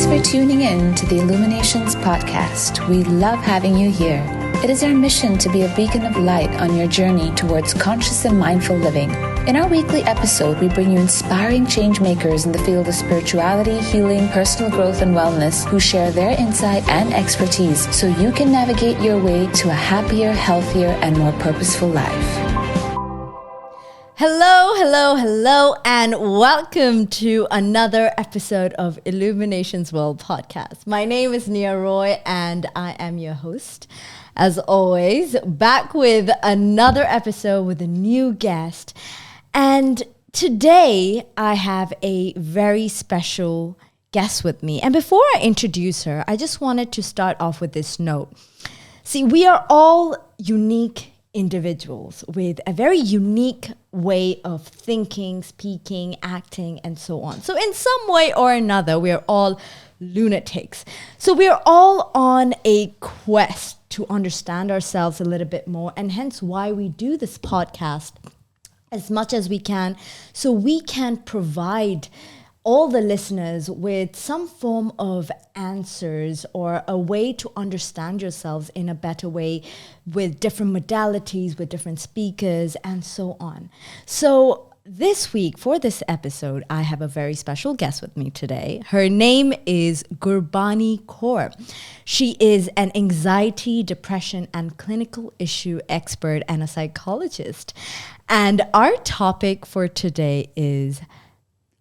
for tuning in to the Illuminations Podcast. We love having you here. It is our mission to be a beacon of light on your journey towards conscious and mindful living. In our weekly episode, we bring you inspiring change makers in the field of spirituality, healing, personal growth, and wellness who share their insight and expertise so you can navigate your way to a happier, healthier, and more purposeful life. Hello, and welcome to another episode of Illuminations World Podcast. My name is Nia Roy, and I am your host. As always, back with another episode with a new guest. And today, I have a very special guest with me. And before I introduce her, I just wanted to start off with this note. See, we are all unique individuals with a very unique way of thinking, speaking, acting, and so on. So in some way or another, we are all lunatics. So we are all on a quest to understand ourselves a little bit more, and hence why we do this podcast as much as we can, so we can provide all the listeners with some form of answers or a way to understand yourselves in a better way with different modalities, with different speakers, and so on. So this week, for this episode, I have a very special guest with me today. Her name is Gurbani Kaur. She is an anxiety, depression, and clinical issue expert and a psychologist. And our topic for today is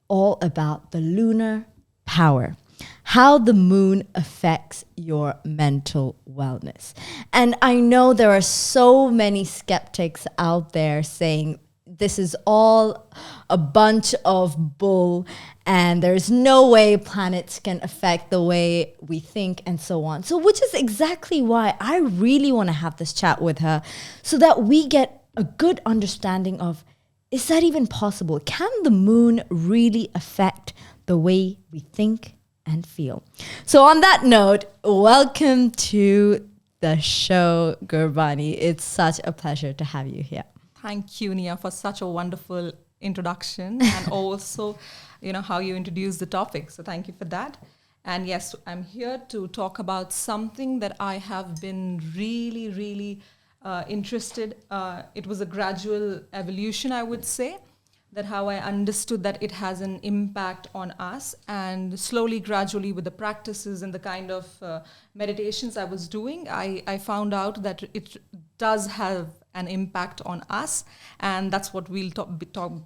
all about the lunar power, how the moon affects your mental wellness. And I know there are so many skeptics out there saying this is all a bunch of bull and there's no way planets can affect the way we think and so on. So which is exactly why I really want to have this chat with her so that we get a good understanding of, is that even possible? Can the moon really affect the way we think and feel? So on that note, welcome to the show, Gurbani. It's such a pleasure to have you here. Thank you, Nia, for such a wonderful introduction and also, how you introduced the topic. So thank you for that. And yes, I'm here to talk about something that I have been really interested. It was a gradual evolution, I would say, that how I understood that it has an impact on us, and slowly, gradually, with the practices and the kind of meditations I was doing, I found out that it does have an impact on us, and that's what we'll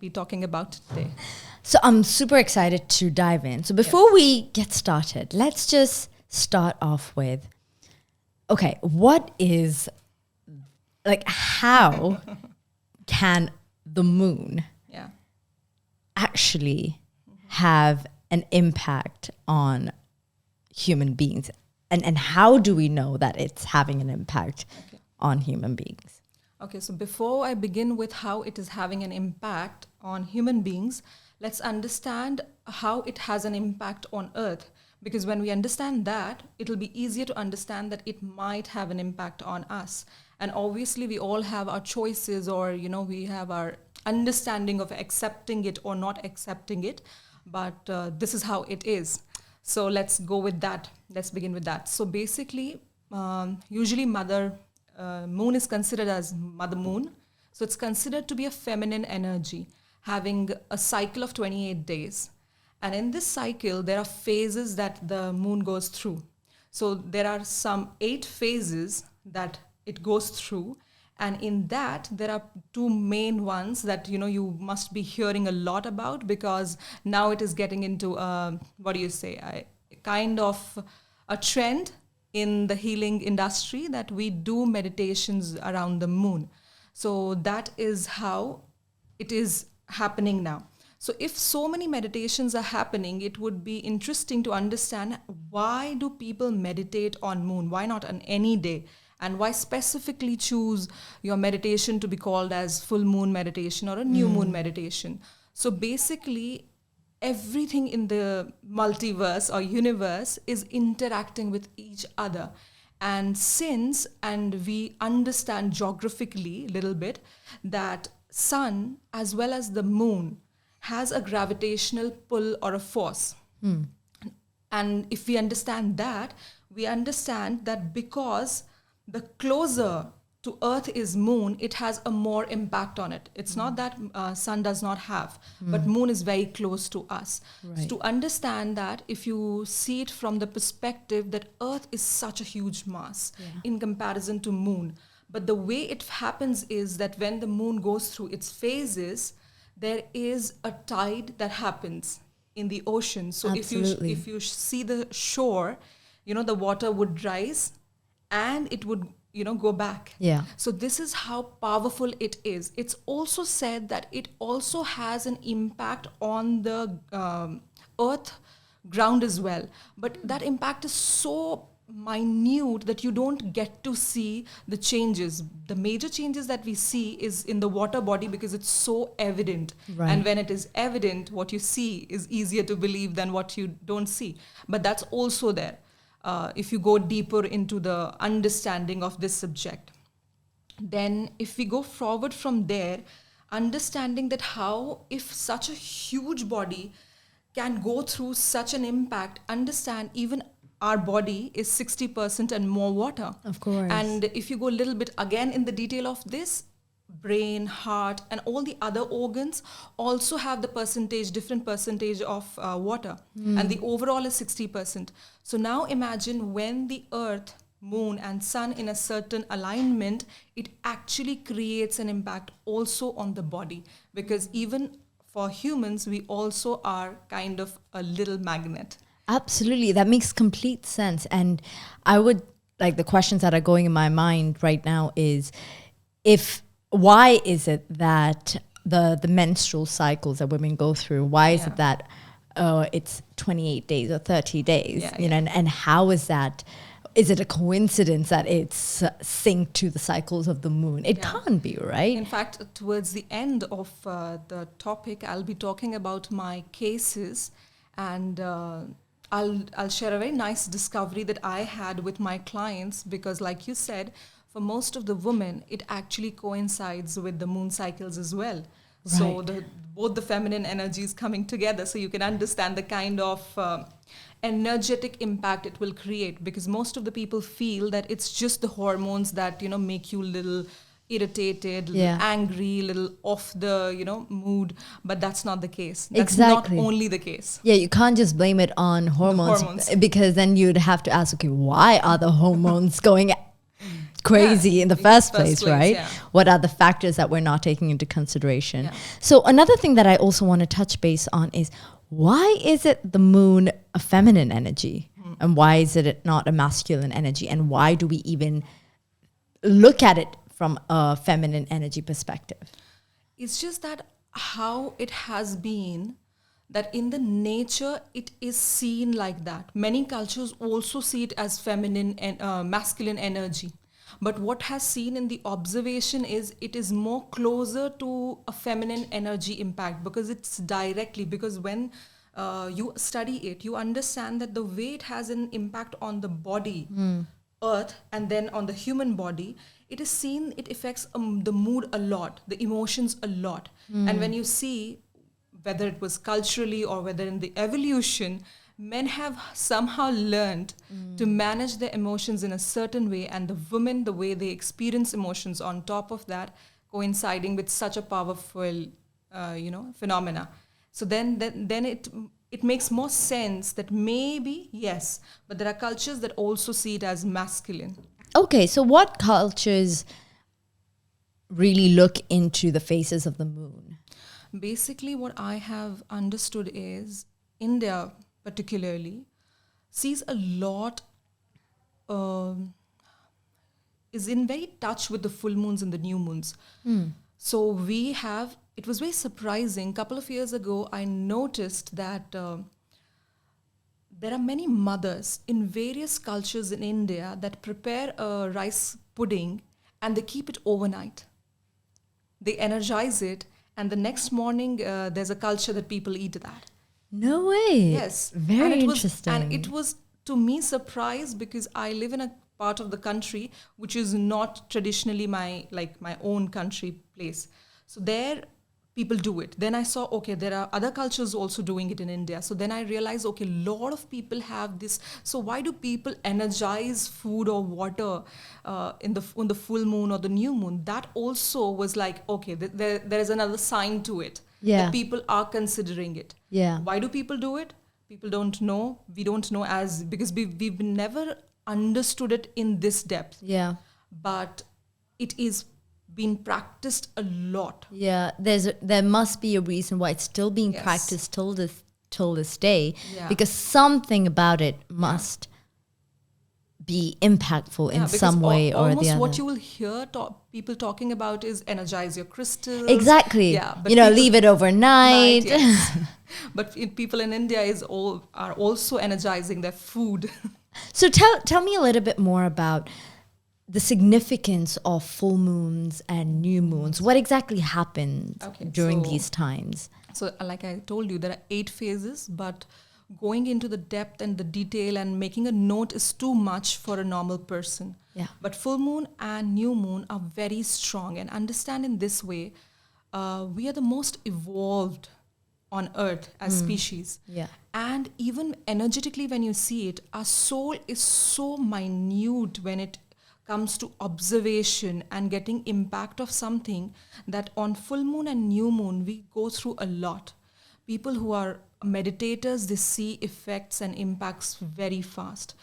be talking about today. So I'm super excited to dive in. So before we get started, let's just start off with, okay, how can the moon actually have an impact on human beings? And how do we know that it's having an impact on human beings? Okay, so before I begin with how it is having an impact on human beings, let's understand how it has an impact on Earth. Because when we understand that, it'll be easier to understand that it might have an impact on us. And obviously, we all have our choices, or, we have our understanding of accepting it or not accepting it. But this is how it is. So let's go with that. Let's begin with that. So basically, usually Mother Moon is considered as Mother Moon. So it's considered to be a feminine energy, having a cycle of 28 days. And in this cycle, there are phases that the moon goes through. So there are some 8 phases that it goes through. And in that, there are 2 main ones that, you must be hearing a lot about, because now it is getting into, a kind of a trend in the healing industry that we do meditations around the moon. So that is how it is happening now. So if so many meditations are happening, it would be interesting to understand, why do people meditate on moon? Why not on any day? And why specifically choose your meditation to be called as full moon meditation or a new moon meditation? So basically, everything in the multiverse or universe is interacting with each other. And we understand geographically a little bit that sun as well as the moon has a gravitational pull or a force. And if we understand that, we understand that because the closer to Earth is Moon, it has a more impact on it. It's not that Sun does not have, but Moon is very close to us. Right. So to understand that, if you see it from the perspective that Earth is such a huge mass in comparison to Moon, but the way it happens is that when the Moon goes through its phases, there is a tide that happens in the ocean. So if you see the shore, the water would rise and it would go back. Yeah. So this is how powerful it is. It's also said that it also has an impact on the earth ground as well. But that impact is so minute that you don't get to see the changes. The major changes that we see is in the water body because it's so evident. Right. And when it is evident, what you see is easier to believe than what you don't see. But that's also there. If you go deeper into the understanding of this subject. Then if we go forward from there, understanding that how if such a huge body can go through such an impact, understand even our body is 60% and more water. Of course. And if you go a little bit again in the detail of this, brain, heart, and all the other organs also have the different percentage of water. And the overall is 60%. So now imagine when the Earth, Moon, and Sun in a certain alignment, it actually creates an impact also on the body. Because even for humans, we also are kind of a little magnet. Absolutely. That makes complete sense. And I would like the questions that are going in my mind right now is why is it that the menstrual cycles that women go through, why is it that it's 28 days or 30 days, and how is that? Is it a coincidence that it's synced to the cycles of the moon? It can't be, right? In fact, towards the end of the topic, I'll be talking about my cases, and I'll share a very nice discovery that I had with my clients, because like you said, for most of the women, it actually coincides with the moon cycles as well. Right. So both the feminine energies coming together, so you can understand the kind of energetic impact it will create, because most of the people feel that it's just the hormones that, make you a little irritated, little angry, little off the, mood, but that's not the case. That's not only the case. Yeah, you can't just blame it on hormones. Because then you'd have to ask, okay, why are the hormones going crazy in the first place, right? Yeah. What are the factors that we're not taking into consideration? Yeah. So another thing that I also want to touch base on is, why is it the moon a feminine energy? And why is it not a masculine energy? And why do we even look at it from a feminine energy perspective? It's just that how it has been, that in the nature it is seen like that. Many cultures also see it as feminine and masculine energy. But what has seen in the observation is it is more closer to a feminine energy impact, because it's directly, because when you study it, you understand that the way it has an impact on the body, Earth, and then on the human body, it is seen, it affects the mood a lot, the emotions a lot. And when you see, whether it was culturally or whether in the evolution, men have somehow learned to manage their emotions in a certain way, and the women, the way they experience emotions on top of that, coinciding with such a powerful, phenomena. So then it makes more sense that maybe, yes, but there are cultures that also see it as masculine. Okay, so what cultures really look into the phases of the moon? Basically, what I have understood is India particularly sees a lot, is in very touch with the full moons and the new moons. So it was very surprising. A couple of years ago, I noticed that there are many mothers in various cultures in India that prepare a rice pudding and they keep it overnight. They energize it, and the next morning there's a culture that people eat that. No way. Yes. Very interesting. And it was, to me, surprise, because I live in a part of the country which is not traditionally my own country place. So there, people do it. Then I saw, okay, there are other cultures also doing it in India. So then I realized, okay, a lot of people have this. So why do people energize food or water on the full moon or the new moon? That also was like, okay, there is another sign to it. Yeah. That people are considering it. Yeah. Why do people do it? People don't know. We don't know because we've never understood it in this depth. Yeah. But it is being practiced a lot. Yeah, there must be a reason why it's still being practiced till this day, because something about it must be impactful in some way or the other. Almost what you will hear people talking about is energize your crystals. Exactly. Yeah, but leave it overnight. Yes. But people in India are also energizing their food. So tell me a little bit more about the significance of full moons and new moons. What exactly happens during these times? So like I told you, there are 8 phases, but going into the depth and the detail and making a note is too much for a normal person. Yeah. But full moon and new moon are very strong. And understand in this way, we are the most evolved on earth as species. Yeah. And even energetically, when you see it, our soul is so minute when it comes to observation and getting impact of something, that on full moon and new moon we go through a lot. People who are meditators, they see effects and impacts very fast.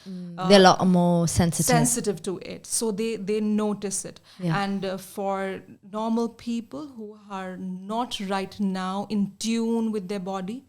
They're a lot more sensitive To it, so they notice it. And for normal people who are not right now in tune with their body,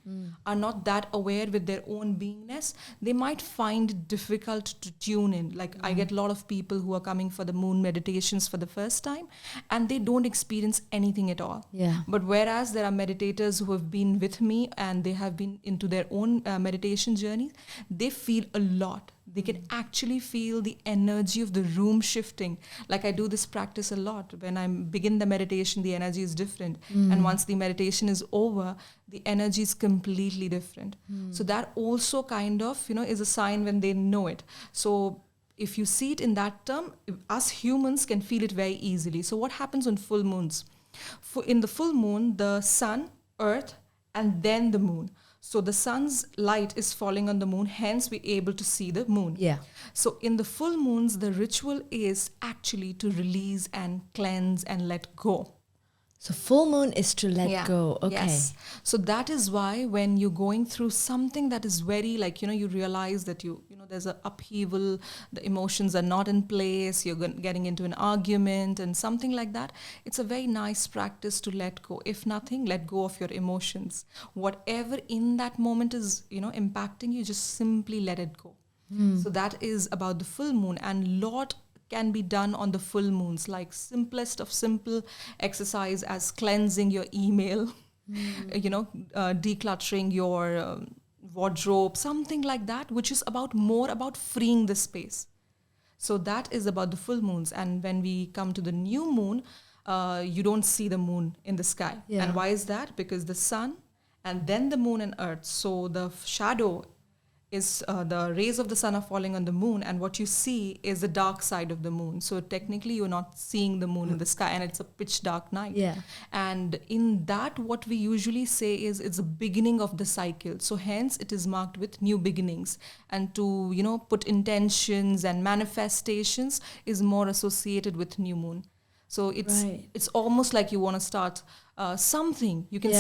are not that aware with their own beingness, they might find it difficult to tune in. Like I get a lot of people who are coming for the moon meditations for the first time, and they don't experience anything at all. But whereas there are meditators who have been with me and they have been into their own meditation journey, they feel a lot. They can actually feel the energy of the room shifting. Like I do this practice a lot. When I begin the meditation, the energy is different. And once the meditation is over, the energy is completely different. So that also kind of, is a sign when they know it. So if you see it in that term, us humans can feel it very easily. So what happens on full moons? In the full moon, the sun, earth, and then the moon. So the sun's light is falling on the moon, hence we're able to see the moon. Yeah. So in the full moons, the ritual is actually to release and cleanse and let go. So full moon is to let go. Okay. Yes. So that is why when you're going through something that is very you realize that there's an upheaval, the emotions are not in place, you're getting into an argument and something like that, it's a very nice practice to let go. If nothing, let go of your emotions. Whatever in that moment is, impacting you, just simply let it go. So that is about the full moon, and lot can be done on the full moons, like simplest of simple exercise as cleansing your email, decluttering your wardrobe, something like that, which is more about freeing the space. So that is about the full moons. And when we come to the new moon, you don't see the moon in the sky. Yeah. And why is that? Because the sun and then the moon and earth. So the shadow is the rays of the sun are falling on the moon, and what you see is the dark side of the moon. So technically you're not seeing the moon in the sky, and it's a pitch dark night. Yeah. And in that, what we usually say is it's a beginning of the cycle. So hence it is marked with new beginnings, and to put intentions and manifestations is more associated with new moon. So it's almost like you want to start something. You can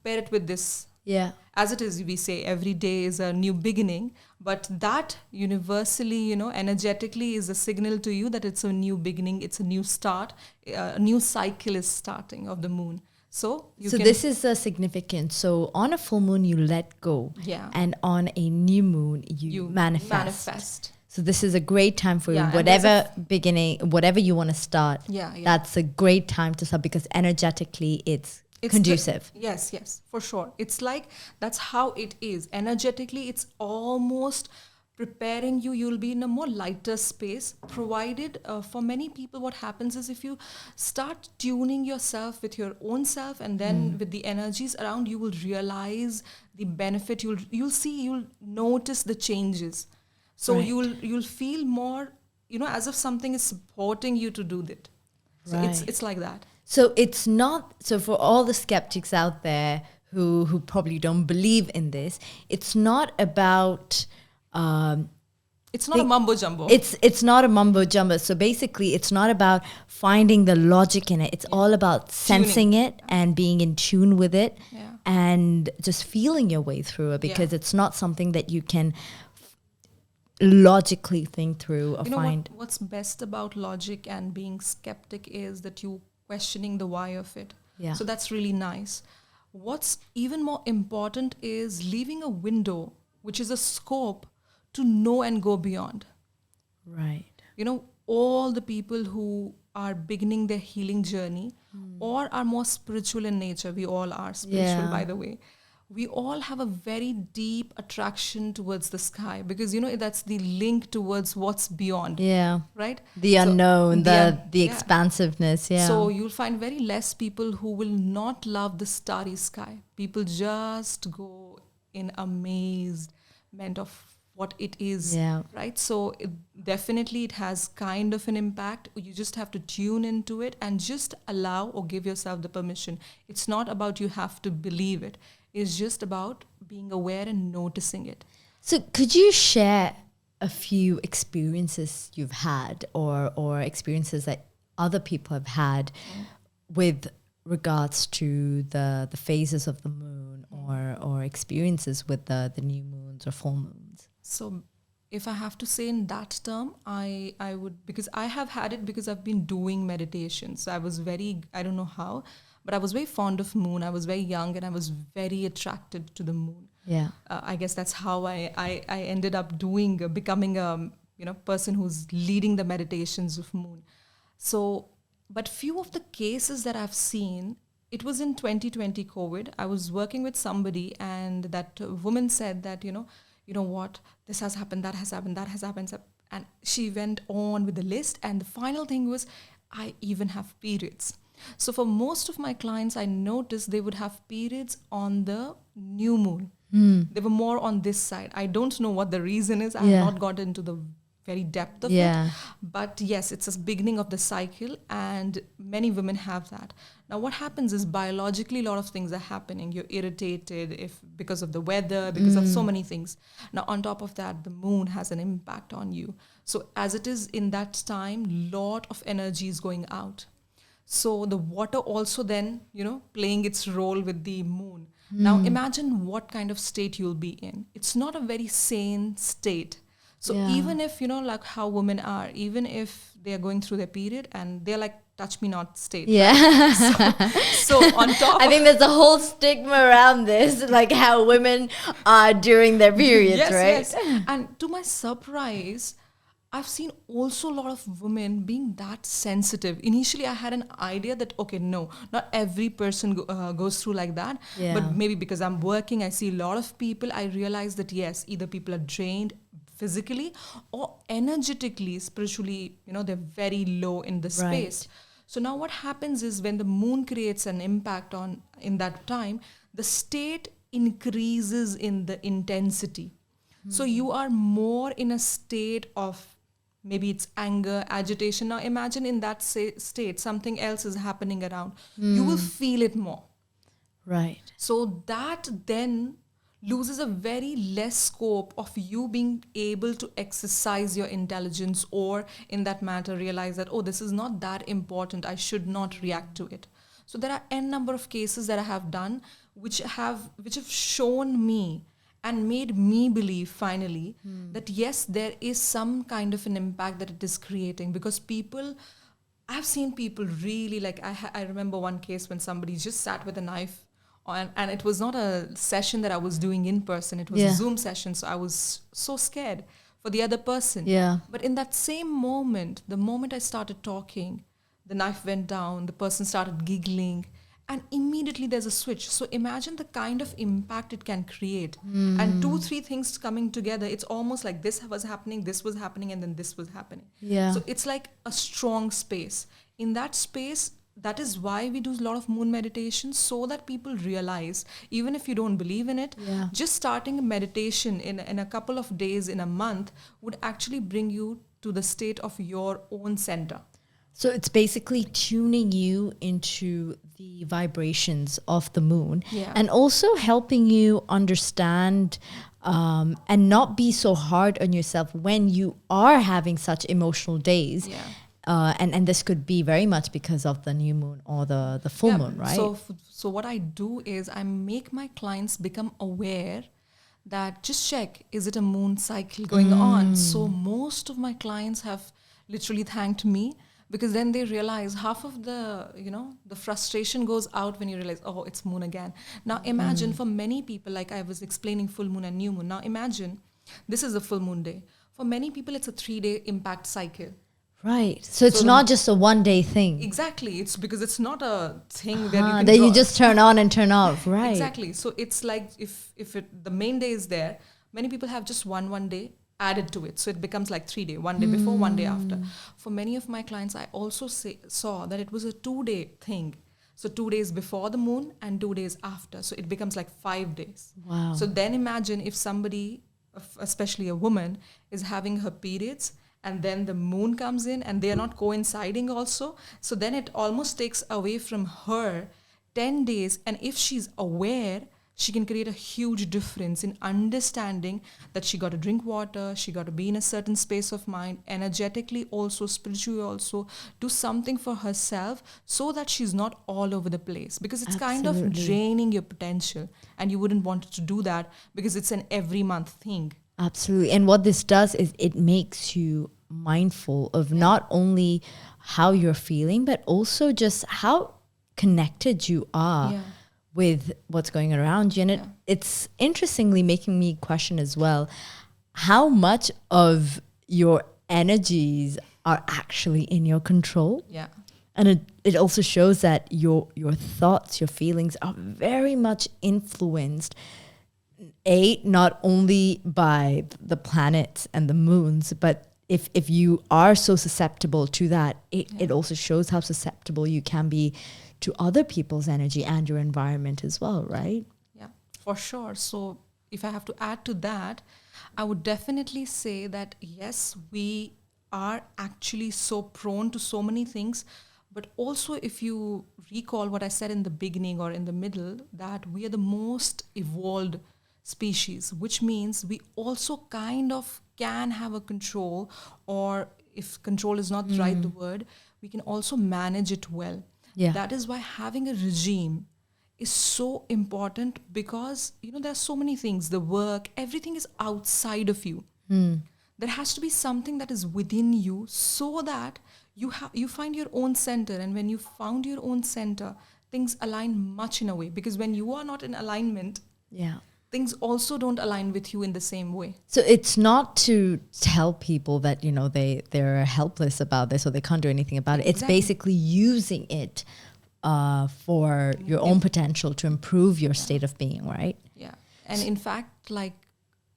pair it with this. Yeah. As it is, we say every day is a new beginning, but that universally, energetically is a signal to you that it's a new beginning, it's a new start, a new cycle is starting of the moon. So this is a significance. So on a full moon, you let go. Yeah. And on a new moon, you manifest. So this is a great time for whatever you want to start. Yeah. That's a great time to start, because energetically it's conducive. Yes, for sure. It's like, that's how it is. Energetically, it's almost preparing you. You'll be in a more lighter space, provided for many people what happens is, if you start tuning yourself with your own self and then with the energies around, you will realize the benefit. You'll notice the changes. So you'll feel more, as if something is supporting you to do that. So it's like that. So it's not, so for all the skeptics out there who probably don't believe in this, it's not about it's not a mumbo jumbo. It's not a mumbo jumbo. So basically, it's not about finding the logic in it. It's all about sensing it and being in tune with it, and just feeling your way through it, because it's not something that you can logically think through or find. What's best about logic and being skeptic is that you questioning the why of it. Yeah. So that's really nice. What's even more important is leaving a window, which is a scope to know and go beyond. Right. All the people who are beginning their healing journey or are more spiritual in nature, we all are spiritual, by the way. We all have a very deep attraction towards the sky, because, that's the link towards what's beyond. Yeah. Right? The unknown, the expansiveness. Yeah. So you'll find very less people who will not love the starry sky. People just go in amazement of what it is, right? So definitely it has kind of an impact. You just have to tune into it and just allow or give yourself the permission. It's not about you have to believe it. It's just about being aware and noticing it. So could you share a few experiences you've had or experiences that other people have had with regards to the phases of the moon or experiences with the new moons or full moons? So if I have to say in that term, I would, because I have had it because I've been doing meditation. So I was I don't know how, but I was very fond of moon. I was very young and I was very attracted to the moon. Yeah. I guess that's how I ended up becoming a person who's leading the meditations of moon. So, but few of the cases that I've seen, it was in 2020 COVID. I was working with somebody and that woman said that, you know what, this has happened, that has happened, that has happened. And she went on with the list. And the final thing was, I even have periods. So for most of my clients, I noticed they would have periods on the new moon. They were more on this side. I don't know what the reason is. I have not got into the very depth of it. But yes, it's a beginning of the cycle and many women have that. Now what happens is biologically a lot of things are happening. You're irritated because of the weather, because of so many things. Now on top of that, the moon has an impact on you. So as it is in that time, lot of energy is going out. So the water also then, playing its role with the moon. Now imagine what kind of state you'll be in. It's not a very sane state. So even if, like how women are, even if they're going through their period and they're like, touch me not state. Yeah. Right? So on top I think there's a whole stigma around this, like how women are during their periods, right? Yes. And to my surprise, I've seen also a lot of women being that sensitive. Initially, I had an idea that, okay, no, not every person goes through like that. Yeah. But maybe because I'm working, I see a lot of people. I realize that, yes, either people are drained physically or energetically, spiritually, they're very low in the space. So now what happens is when the moon creates an impact in that time, the state increases in the intensity. So you are more in a state of maybe it's anger, agitation. Now imagine in that state, something else is happening around. You will feel it more. Right. So that then loses a very less scope of you being able to exercise your intelligence or in that matter realize that, oh, this is not that important. I should not react to it. So there are n number of cases that I have done which have shown me and made me believe finally that yes, there is some kind of an impact that it is creating, because I've seen people really like, I remember one case when somebody just sat with a knife and it was not a session that I was doing in person. It was a Zoom session. So I was so scared for the other person. Yeah. But in that same moment, the moment I started talking, the knife went down, the person started giggling, and immediately there's a switch. So imagine the kind of impact it can create. And 2-3 things coming together, it's almost like this was happening, and then this was happening. Yeah. So it's like a strong space. In that space, that is why we do a lot of moon meditation, so that people realize, even if you don't believe in it, just starting a meditation in a couple of days, in a month, would actually bring you to the state of your own center. So it's basically tuning you into the vibrations of the moon, and also helping you understand and not be so hard on yourself when you are having such emotional days. And this could be very much because of the new moon or the full moon, right? So what I do is I make my clients become aware that just check, is it a moon cycle going on? So most of my clients have literally thanked me, because then they realize half of the, the frustration goes out when you realize, oh, it's moon again. Now imagine for many people, like I was explaining full moon and new moon. Now imagine this is a full moon day. For many people, it's a 3-day impact cycle. Right. So it's not just a one-day thing. Exactly. It's because it's not a thing where you can that you just turn on and turn off. Right. Exactly. So it's like if the main day is there, many people have just one day added to it. So it becomes like 3-day, one day before, one day after. For many of my clients, I also saw that it was a 2-day thing. So 2 days before the moon and 2 days after. So it becomes like 5 days. Wow. So then imagine if somebody, especially a woman, is having her periods, and then the moon comes in and they are not coinciding also. So then it almost takes away from her 10 days. And if she's aware, she can create a huge difference in understanding that she got to drink water, she got to be in a certain space of mind, energetically also, spiritually also, do something for herself so that she's not all over the place. Because it's kind of draining your potential, and you wouldn't want to do that because it's an every month thing. Absolutely. And what this does is it makes you mindful of not only how you're feeling, but also just how connected you are with what's going around you. And it's interestingly making me question as well, how much of your energies are actually in your control. Yeah. And it also shows that your thoughts, your feelings are very much influenced, not only by the planets and the moons, but if you are so susceptible to that, it also shows how susceptible you can be to other people's energy and your environment as well, right? Yeah, for sure. So if I have to add to that, I would definitely say that yes, we are actually so prone to so many things. But also, if you recall what I said in the beginning or in the middle, that we are the most evolved species, which means we also kind of can have a control, or if control is not the right word, we can also manage it well. Yeah. That is why having a regime is so important, because there are so many things, the work, everything is outside of you. There has to be something that is within you, so that you find your own center. And when you found your own center, things align much in a way, because when you are not in alignment, things also don't align with you in the same way. So it's not to tell people that, they're helpless about this or they can't do anything about it. It's basically using it for your own potential to improve your state of being, right? Yeah. And in fact, like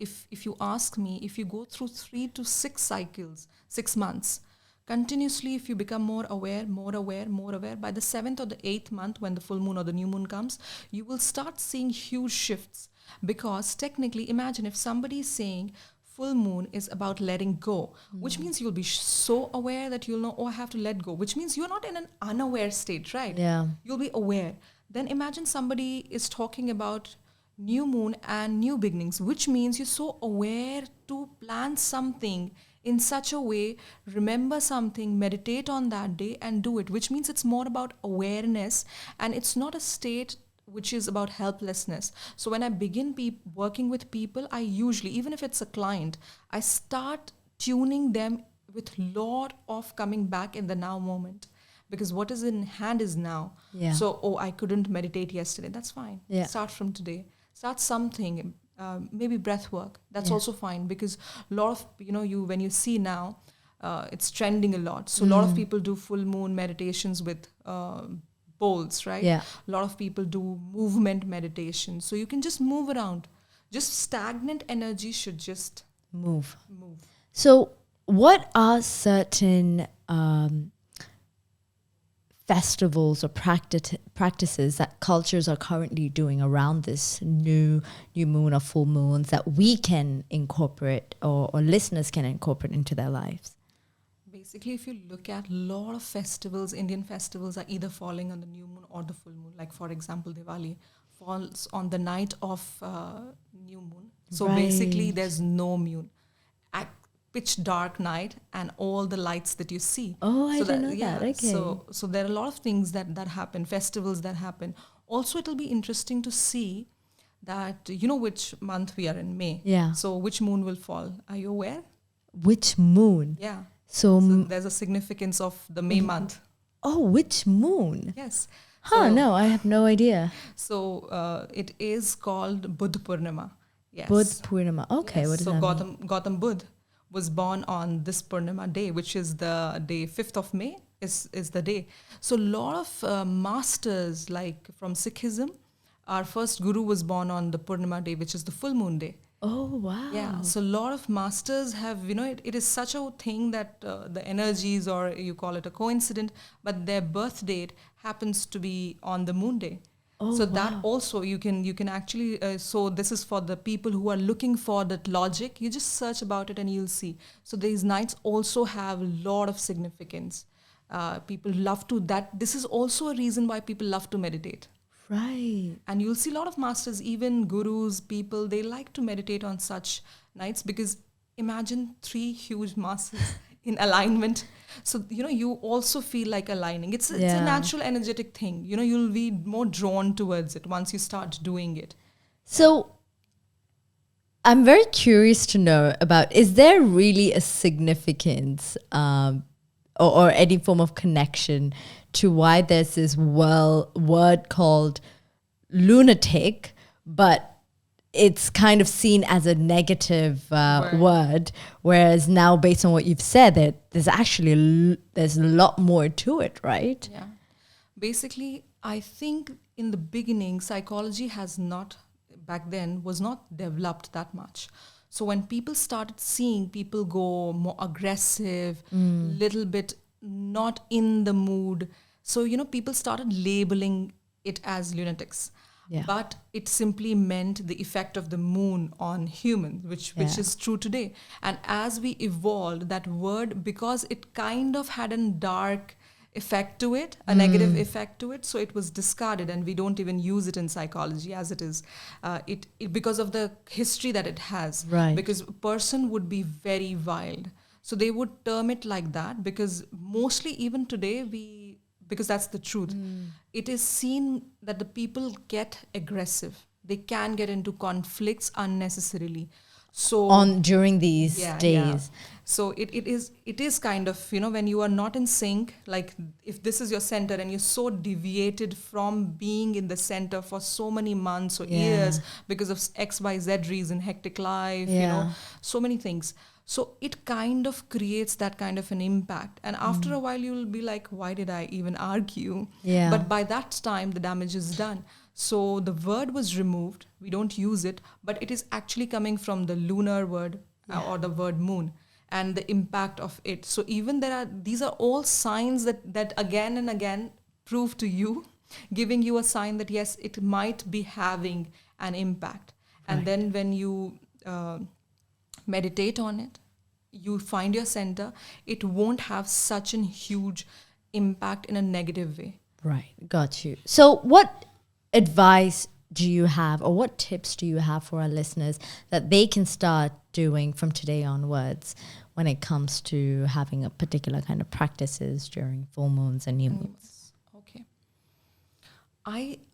if you ask me, if you go through 3 to 6 cycles, 6 months, continuously, if you become more aware, by the 7th or the 8th month, when the full moon or the new moon comes, you will start seeing huge shifts. Because technically, imagine if somebody is saying full moon is about letting go, which means you'll be so aware that you'll know, oh, I have to let go, which means you're not in an unaware state, right? Yeah. You'll be aware. Then imagine somebody is talking about new moon and new beginnings, which means you're so aware to plan something in such a way, remember something, meditate on that day and do it, which means it's more about awareness, and it's not a state which is about helplessness. So when I begin working with people, I usually, even if it's a client, I start tuning them with lot of coming back in the now moment. Because what is in hand is now. Yeah. So, I couldn't meditate yesterday. That's fine. Yeah. Start from today. Start something, maybe breath work. That's also fine, because a lot of, when you see now, it's trending a lot. So a lot of people do full moon meditations with bowls, right? Yeah. A lot of people do movement meditation. So you can just move around. Just stagnant energy should just move. move. So what are certain festivals or practices that cultures are currently doing around this new moon or full moons that we can incorporate, or listeners can incorporate into their lives? Basically, if you look at a lot of festivals, Indian festivals are either falling on the new moon or the full moon. Like, for example, Diwali falls on the night of new moon. So basically, Right. there's no moon. Pitch dark night and all the lights that you see. Oh, I So didn't that, know yeah. that. Okay. So there are a lot of things that happen, festivals that happen. Also, it'll be interesting to see that which month we are in, May. Yeah. So which moon will fall? Are you aware? Which moon? Yeah. So, So there's a significance of the May month. oh, which moon? Yes. Huh, So, no, I have no idea. So it is called Buddha Purnima. Yes. Buddh Purnima. Okay, Yes. what does So that mean? Gautam Buddha was born on this Purnima day, which is the day 5th of May is the day. So a lot of masters, like from Sikhism, our first guru was born on the Purnima day, which is the full moon day. Oh, wow. Yeah, so a lot of masters have, it is such a thing that the energies, or you call it a coincidence, but their birth date happens to be on the moon day. Oh, So that wow. also you can actually, so this is for the people who are looking for that logic. You just search about it and you'll see. So these nights also have a lot of significance. People love to, this is also a reason why people love to meditate. Right. And you'll see a lot of masters, even gurus, people, they like to meditate on such nights, because imagine 3 huge masses in alignment. So, you also feel like aligning. It's a natural energetic thing. You'll be more drawn towards it once you start doing it. So I'm very curious to know about, is there really a significance or any form of connection to why there's this word called lunatic, but it's kind of seen as a negative word, whereas now, based on what you've said, that there's actually there's a lot more to it, right? Yeah. Basically, I think in the beginning, psychology back then was not developed that much. So when people started seeing people go more aggressive, little bit not in the mood, so people started labeling it as lunatics. Yeah. But it simply meant the effect of the moon on humans, which is true today. And as we evolved, that word, because it kind of had a dark effect to it, a negative effect to it, so it was discarded, and we don't even use it in psychology as it is. It because of the history that it has. Right. Because a person would be very wild. So they would term it like that, because mostly even today because that's the truth. It is seen that the people get aggressive. They can get into conflicts unnecessarily. So During these days. Yeah. So it is kind of, when you are not in sync, like if this is your center and you're so deviated from being in the center for so many months or years because of XYZ reason, hectic life, so many things. So it kind of creates that kind of an impact. And after a while, you'll be like, why did I even argue? Yeah. But by that time, the damage is done. So the word was removed. We don't use it, but it is actually coming from the lunar word or the word moon and the impact of it. So even these are all signs that again and again prove to you, giving you a sign that yes, it might be having an impact. And then when you meditate on it, you find your center, it won't have such a huge impact in a negative way. Right, got you. So what advice do you have, or what tips do you have for our listeners that they can start doing from today onwards when it comes to having a particular kind of practices during full moons and new moons? Okay.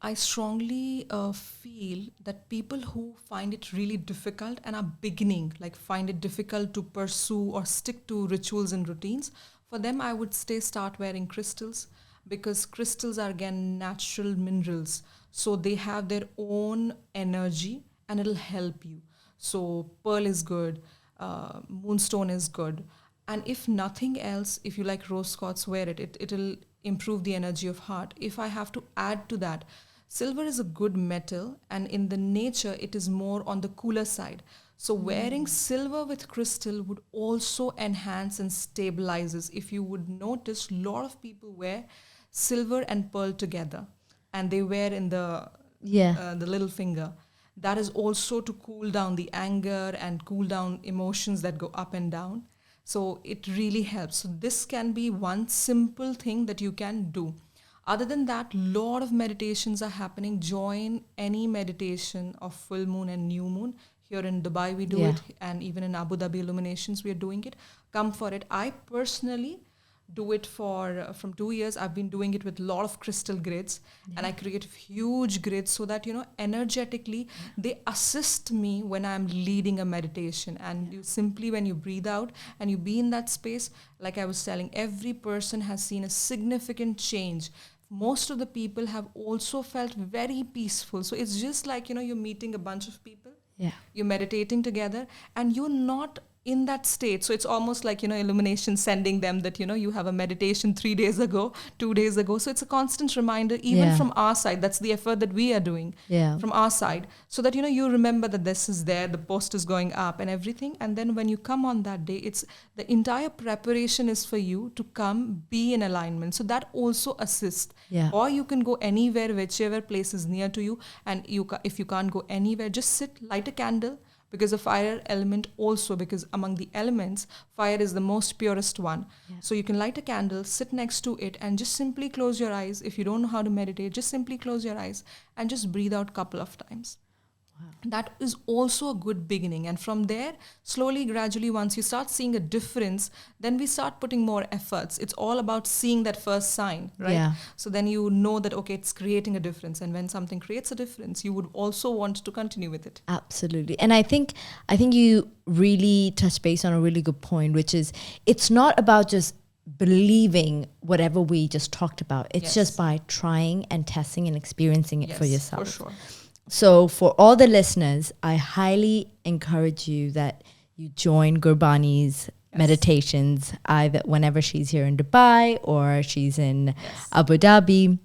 I strongly feel that people who find it really difficult and are beginning, like find it difficult to pursue or stick to rituals and routines, for them I would start wearing crystals, because crystals are again natural minerals. So they have their own energy and it'll help you. So pearl is good, moonstone is good. And if nothing else, if you like rose quartz, wear it. It'll improve the energy of heart. If I have to add to that, silver is a good metal, and in the nature, it is more on the cooler side. So wearing silver with crystal would also enhance and stabilizes. If you would notice, a lot of people wear silver and pearl together, and they wear in the little finger. That is also to cool down the anger and cool down emotions that go up and down. So it really helps. So this can be one simple thing that you can do. Other than that, lot of meditations are happening. Join any meditation of full moon and new moon. Here in Dubai, we do it. And even in Abu Dhabi Illuminations, we are doing it. Come for it. I personally do it for from 2 years. I've been doing it with a lot of crystal grids, and I create huge grids so that, energetically they assist me when I'm leading a meditation. And you simply, when you breathe out and you be in that space, like I was telling, every person has seen a significant change. Most of the people have also felt very peaceful. So it's just like, you're meeting a bunch of people. Yeah. You're meditating together and you're not in that state. So it's almost like, Illumination sending them that, you have a meditation 3 days ago, 2 days ago. So it's a constant reminder, even from our side. That's the effort that we are doing from our side. So that, you remember that this is there, the post is going up and everything. And then when you come on that day, it's the entire preparation is for you to come be in alignment. So that also assists. Yeah. Or you can go anywhere, whichever place is near to you. And if you can't go anywhere, just sit, light a candle. Because the fire element also, because among the elements, fire is the most purest one. Yeah. So you can light a candle, sit next to it, and just simply close your eyes. If you don't know how to meditate, just simply close your eyes and just breathe out a couple of times. Wow. That is also a good beginning. And from there, slowly, gradually, once you start seeing a difference, then we start putting more efforts. It's all about seeing that first sign, right? Yeah. So then you know that, okay, it's creating a difference. And when something creates a difference, you would also want to continue with it. Absolutely. And I think you really touched base on a really good point, which is it's not about just believing whatever we just talked about. It's just by trying and testing and experiencing it for yourself. For sure. So for all the listeners, I highly encourage you that you join Gurbani's meditations, either whenever she's here in Dubai or she's in Abu Dhabi,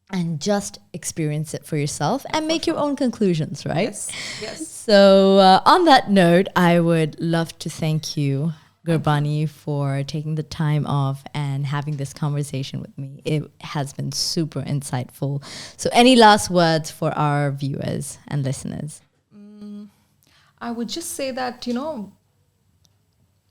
and just experience it for yourself and make your own conclusions, right? Yes. So on that note, I would love to thank you, Gurbani, for taking the time off and having this conversation with me. It has been super insightful. So any last words for our viewers and listeners? I would just say that,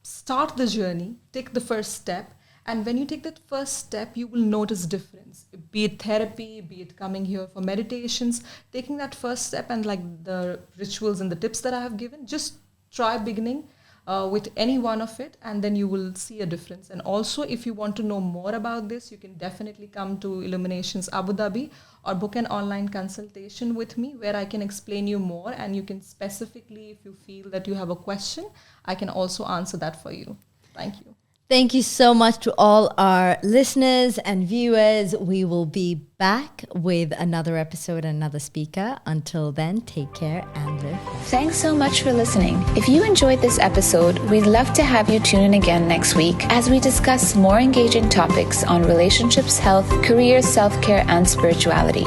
start the journey, take the first step. And when you take that first step, you will notice difference. Be it therapy, be it coming here for meditations, taking that first step and like the rituals and the tips that I have given, just try beginning with any one of it, and then you will see a difference. And also, if you want to know more about this, you can definitely come to Illuminations Abu Dhabi or book an online consultation with me where I can explain you more, and you can specifically, if you feel that you have a question, I can also answer that for you. Thank you. Thank you so much to all our listeners and viewers. We will be back with another episode and another speaker. Until then, take care and live. Thanks so much for listening. If you enjoyed this episode, we'd love to have you tune in again next week as we discuss more engaging topics on relationships, health, career, self-care, and spirituality.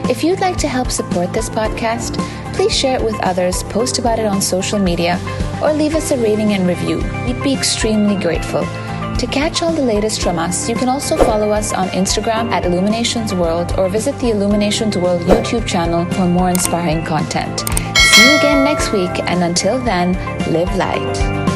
If you'd like to help support this podcast, please share it with others, post about it on social media, or leave us a rating and review. We'd be extremely grateful. To catch all the latest from us, you can also follow us on Instagram at Illuminations World or visit the Illuminations World YouTube channel for more inspiring content. See you again next week, and until then, live light.